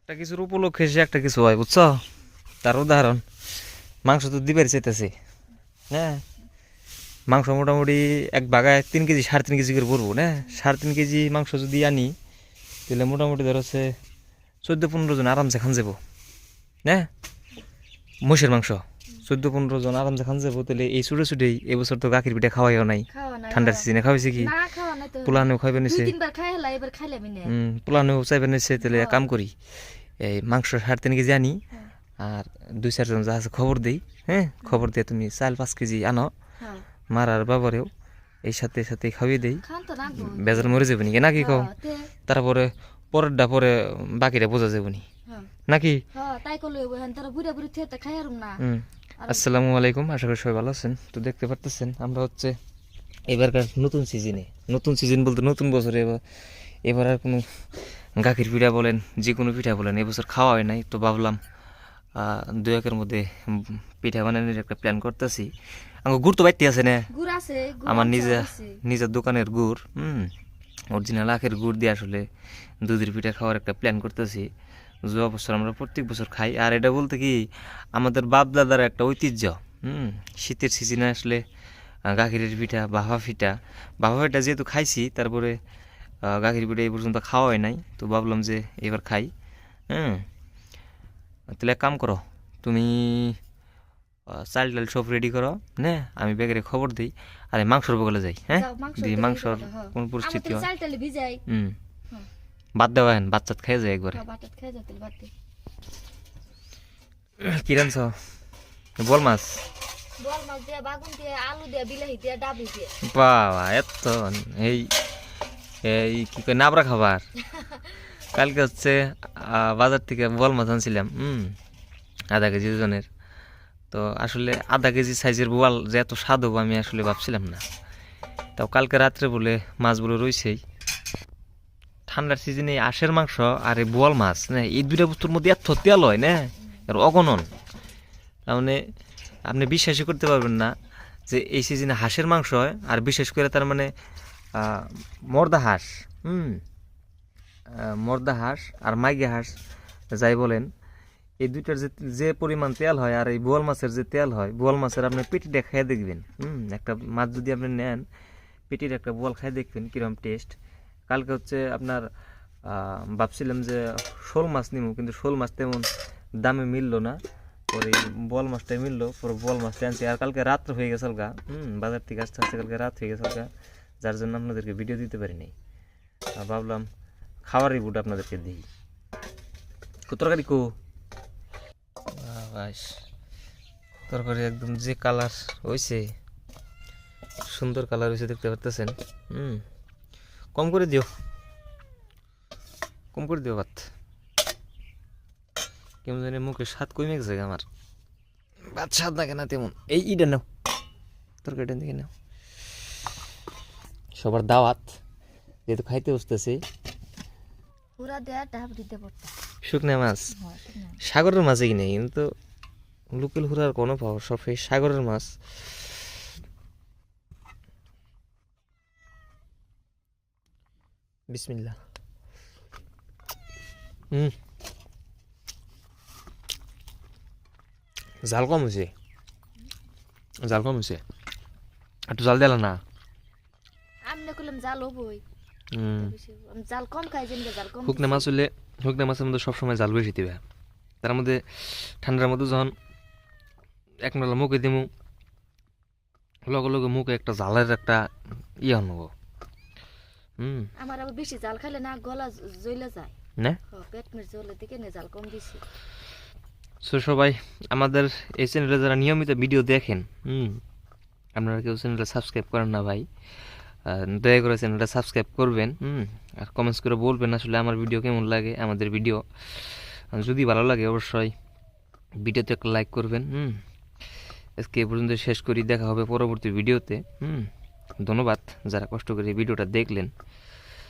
একটা কিছুর উপলক্ষে সে একটা কিছু হয় বুঝছো। তার উদাহরণ মাংস তো দিবার চাইতেছে। হ্যাঁ, মাংস মোটামুটি এক বাগায় 3 কেজি 3.5 কেজি করে পড়বো না। 3.5 কেজি মাংস যদি আনি তাহলে মোটামুটি ধর হচ্ছে 14-15 জন আরামসে খান যাবো। হ্যাঁ, মহিষের মাংস 14-15 জন আরামসে খান যাবো। তাহলে এই ছুটে ছুটেই এবছর তো গাখির পিঠা খাওয়াইও নাই। খাওয়া নাই ঠান্ডার সিজনে খাওয়াইছে কি, না খাওয়া নাই তো পোলানেও খাইবে দুই নিছে। তিনবার খাই হলা এবার খাইলে আমি না পোলানেও চাইবে নিছে। তাহলে এক হ্যাঁ। কাম করি, এই মাংস 3.5 কেজি আনি হ্যাঁ আর 2-4 জন যা আছে খবর দেই। হ্যাঁ, খবর দিয়ে তুমি 4-5 কেজি আনো, হ্যাঁ মার আর বাবারেও এই সাথে সাথে খাওয়িয়ে দেই। খান তো রাখবো বেজার মরে যাবনি নাকি কও। হ্যাঁ তে তারপরে পরেরটা পরে বাকিটা বোঝা যাবনি হ্যাঁ নাকি। হ্যাঁ তাই করলে হইব তারা বুড়া বুড়ি থেকে খাই আরুম না হুম। আর আসসালামু আলাইকুম, আশা করি সবাই ভালো আছেন। তো দেখতে পারতেছেন আমরা হচ্ছে এবারকার নতুন সিজনে, নতুন সিজন বলতে নতুন বছরে এবার আর কোনো গাখির পিঠা বলেন যে কোনো পিঠা বলেন এবছর খাওয়া হয় নাই। তো ভাবলাম 2-1-এর মধ্যে পিঠা বানানোর একটা প্ল্যান করতেছি। আমার গুড় তো বাইতে আছে না, গুড় আছে গুড় আমার আছে, নিজের আছে। নিজের দোকানের গুড়। অরিজিনাল আখের গুড় দিয়ে আসলে দুধের পিঠা খাওয়ার একটা প্ল্যান করতেছি। যাওয়া বছর আমরা প্রত্যেক বছর খাই। আর এটা বলতে কি আমাদের বাপ দাদার একটা ঐতিহ্য। শীতের সিজনে আসলে গাখিরের পিঠা, বাহা পিঠা যেহেতু খাইছি, তারপরে গাখির পিঠা এই পর্যন্ত খাওয়া হয় নাই। তো ভাবলাম যে এবার খাই। হ্যাঁ, তাহলে এক কাম করো, তুমি চাল টাল সব রেডি করো না, আমি ব্যাগের খবর দিই। আর এই মাংসর বগলে যাই। হ্যাঁ, যাও, মাংস দিয়ে তৈরি মাংসর করো, হ্যাঁ। কোন আমার পরিস্থিতি তো হয়। চাল টালে ভিজাই হুম, হ্যাঁ বাদ দেওয়া হেন বাচ্চাত খেয়ে যায় একবারে। হ্যাঁ বাটাত খাই যাতে বাদ দে কি রানছ? বল মাছ। বল মাছ দিয়ে বাগুন দিয়ে আলু দিয়ে বিলাহি দিয়ে ডাবলি দিয়ে বাবা এত এই এই কি কয় নাবড়া খাবার। কালকে হচ্ছে বাজার থেকে বল মাছ আনছিলাম। 0.5 কেজি ওজনের। তো আসলে 0.5 কেজি সাইজের বোয়াল যে এত স্বাদ হবো আমি আসলে ভাবছিলাম না। তাও কালকে রাত্রে বলে মাছগুলো রয়েছেই। ঠান্ডার সিজনে আশের মাংস আর এই বোয়াল মাছ না, এই দুইটা বস্তুর মধ্যে এত তেল হয় না, আর অগণন। তার মানে আপনি বিশ্বাসই করতে পারবেন না যে এই সিজনে হাঁসের মাংস হয়। আর বিশেষ করে তার মানে মর্দা হাঁস, মর্দা হাঁস আর মাইগে হাঁস যাই বলেন, এই দুইটার যে যে পরিমাণ তেল হয় আর এই বোয়াল মাছের যে তেল হয়, বোয়াল মাছের আপনি পেটিটা খেয়ে দেখবেন। একটা মাছ যদি আপনি নেন, পেটির একটা বোয়াল খাই দেখবেন কিরকম টেস্ট। কালকে হচ্ছে আপনার ভাবছিলাম যে শোল মাছ নিব, কিন্তু শোল মাছ তেমন দামে মিললো না। পরে বোয়াল মাছটাই মিললো, পরে বোয়াল মাছটা আনছি। আর কালকে রাত্র হয়ে গেছে গা, বাজার থেকে আসতে আসতে কালকে রাত হয়ে গেছে গা, যার জন্য আপনাদেরকে ভিডিও দিতে পারিনি। আর ভাবলাম খাওয়ার রিপোর্ট আপনাদেরকে দিই। তরকারি কো বাস, তরকারি একদম যে কালার হয়েছে, সুন্দর কালার হয়েছে দেখতে পারতেছেন। কম করে দিও, কম করে দিও ভাত। কেমন জানি মুখে স্বাদ কমে গেছে আমার, ভাত স্বাদ লাগে না তেমন। এই ইটা নাও, তরকারিটা দিকে নাও। সবার দাওয়াত যেহেতু খাইতে বসতেছি। পুরা দেয়া ডাব দিতে পড়তে শুকনা মাছ, হ্যাঁ ঠিক না সাগরের মাছে কিনে, কিন্তু লোকাল হুরার কোনো পাওয়া, সব এই সাগরের মাছ। বিসমিল্লাহ। জাল কম হয়েছে, জাল কম হয়েছে, একটু জাল দিলা না। আমি না করলাম জাল হবই আমি জাল কম খাই যেন জাল কম শুকনা মাছ হলে, শুকনা মাছের মধ্যে সবসময় জাল বেশি দিবে। তার মধ্যে ঠান্ডার মধ্যে যখন এক নলা মুখে দিমু, লগে লগে মুখে একটা জালের একটা ইয়ে আনবো। আমার আবার বেশি জাল খাইলে না গলা জ্বলে যায় না পেট মের জ্বলে দিকে না জাল কম দিছি সো সবাই আমাদের এই চ্যানেলে যারা নিয়মিত ভিডিও দেখেন, আপনারা কেউ চ্যানেলটা সাবস্ক্রাইব করেন না ভাই, দয়া করে চ্যানেলটা সাবস্ক্রাইব করবেন। আর কমেন্টস করে বলবেন আসলে আমার ভিডিও কেমন লাগে। আমাদের ভিডিও যদি ভালো লাগে অবশ্যই ভিডিওতে একটা লাইক করবেন। আজকে এ পর্যন্ত শেষ করি, দেখা হবে পরবর্তী ভিডিওতে। ধন্যবাদ যারা কষ্ট করে এই ভিডিওটা দেখলেন।